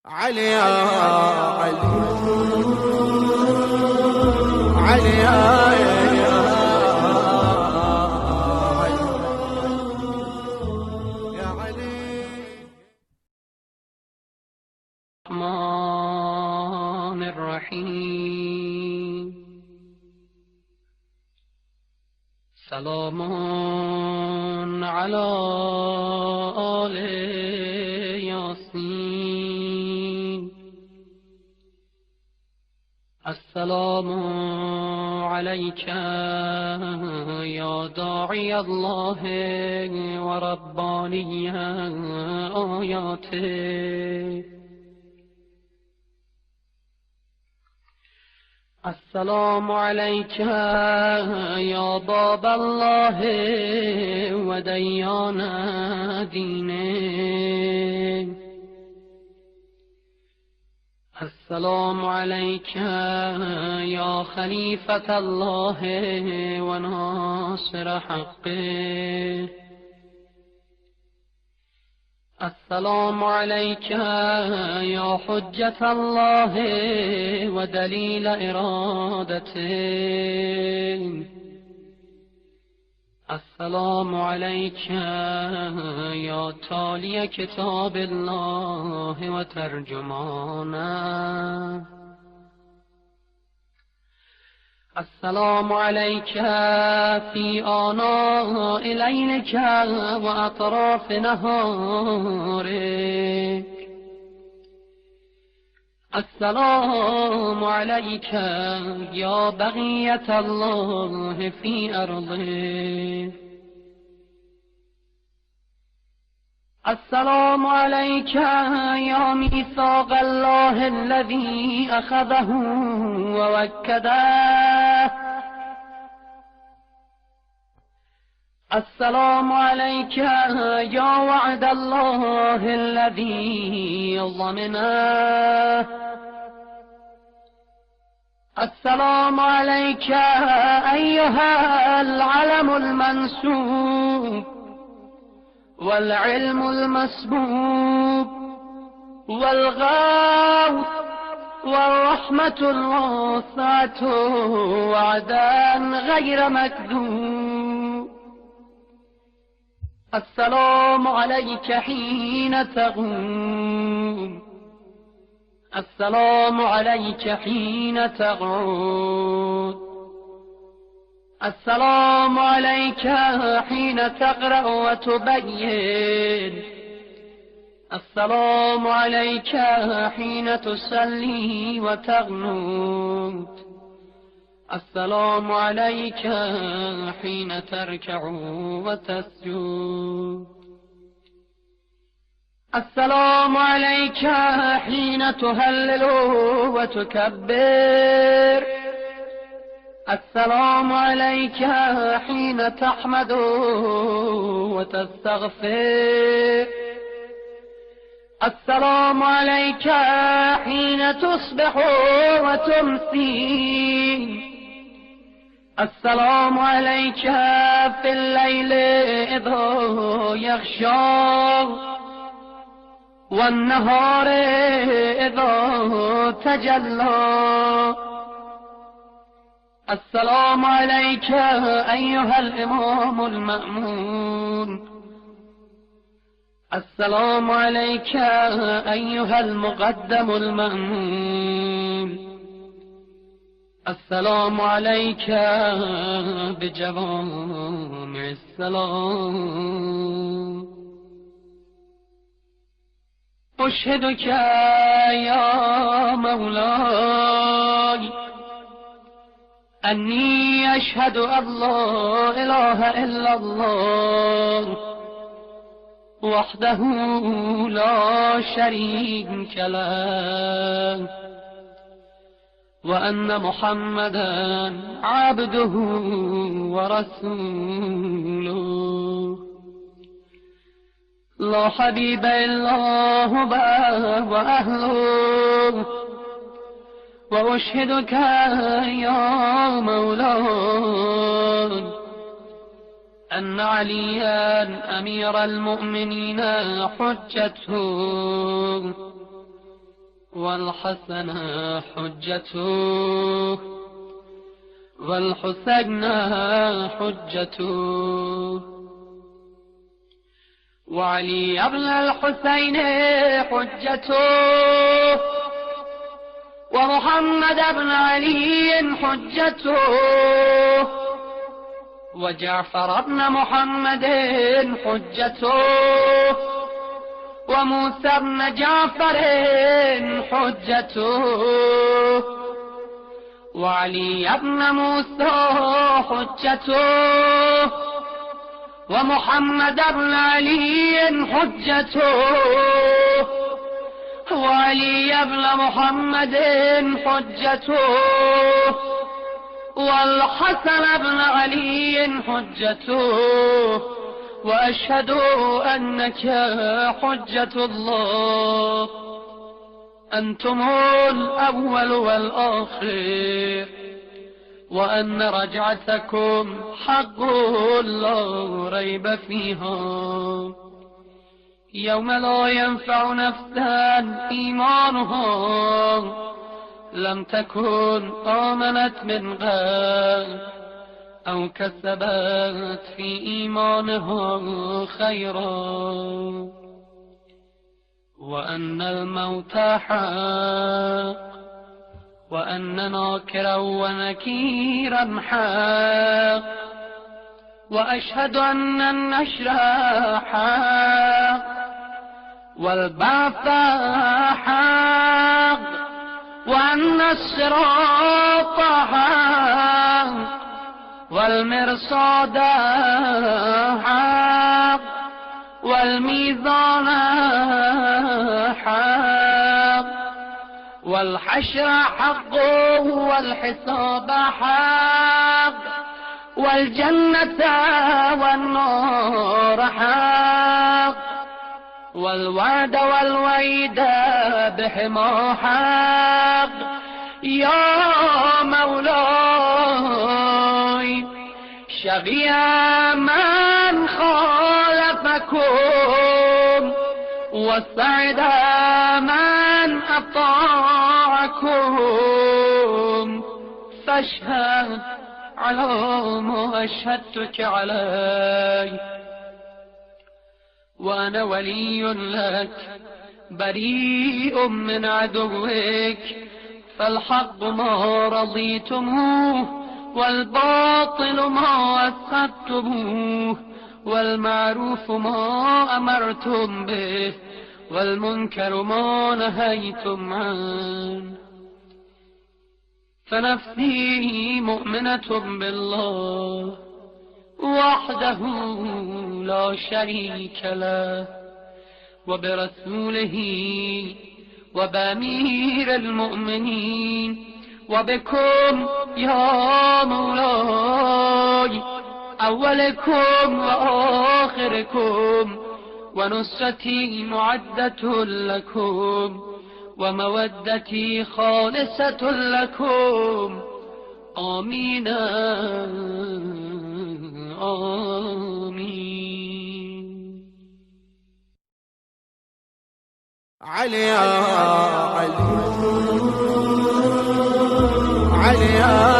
علي يا علي علي يا علي الرحمن الرحيم. سلام على آل ياسين. السلام عليك يا داعي الله ورباني آياته. السلام عليك يا باب الله وديان دينه. السلام عليك يا خليفة الله وناصر حقه. السلام عليك يا حجة الله ودليل إرادته. السلام عليك يا تالي كتاب الله وترجمانه. السلام عليك في آناء ليلك وأطراف نهارك. السلام عليك يا بقية الله في أرضه. السلام عليك يا ميثاق الله الذي أخذه ووكده. السلام عليك يا وعد الله الذي ضمنه. السلام عليك أيها العلم المنسوب والعلم المسبوب والغوث والرحمة الواسعة وعدا غير مكذوب. السلام عليك حين تقوم. السلام عليك حين تقعد. السلام عليك حين تقرأ وتبين. السلام عليك حين تصلي وتغنوت. السلام عليك حين تركع وتسجد. السلام عليك حين تهلل وتكبر. السلام عليك حين تحمد وتستغفر. السلام عليك حين تصبح وتمسي. السلام عليك في الليل إذا يغشى والنهار إذا تجلى. السلام عليك أيها الإمام المأمون. السلام عليك أيها المقدم المأمون. السلام عليك بجوامع السلام. أشهدك يا مولاي أني أشهد أن لا إله إلا الله وحده لا شريك له وأن محمدا عبده ورسوله لا حبيب إلا هو وأهله. وأشهدك يا مولاي أن عليا أمير المؤمنين حجته والحسن حجته والحسين حجته وعلي ابن الحسين حجته ومحمد بن علي حجته وجعفر بن محمد حجته وموسى بن جعفر حجته وعلي بن موسى حجته ومحمد بن علي حجته وعلي بن محمد حجته والحسن بن علي حجته وأشهد أنك حجة الله أنتم الأول والآخر وأن رجعتكم حق لا ريب فيها يوم لا ينفع نفسا إيمانها لم تكن آمنت من قبل أو كسبت في إيمانها خيرا وأن الموت حق وأن ناكرا ونكيرا حق وأشهد أن النشر حق والبعث حق وأن الصراط حق والمرصاد حق والميزان حق والحشر حق والحساب حق والجنة والنار حق والوعد والوعيد بهما حق يا مولاي شقي من خالفكم وسعد من أطاعكم فاشهد على ما أشهدتك علي وأنا ولي لك بريء من عدوك فالحق ما رضيتموه والباطل ما أسخطتموه والمعروف ما أمرتم به والمنكر ما نهيتم عنه فنفسي مؤمنة بالله وحده لا شريك له وبرسوله وبأمير المؤمنين وبكم يا مولاي أولكم وآخركم ونصرتي معدة لكم ومودتي خالصة لكم آمين آمين علي يا علي علي يا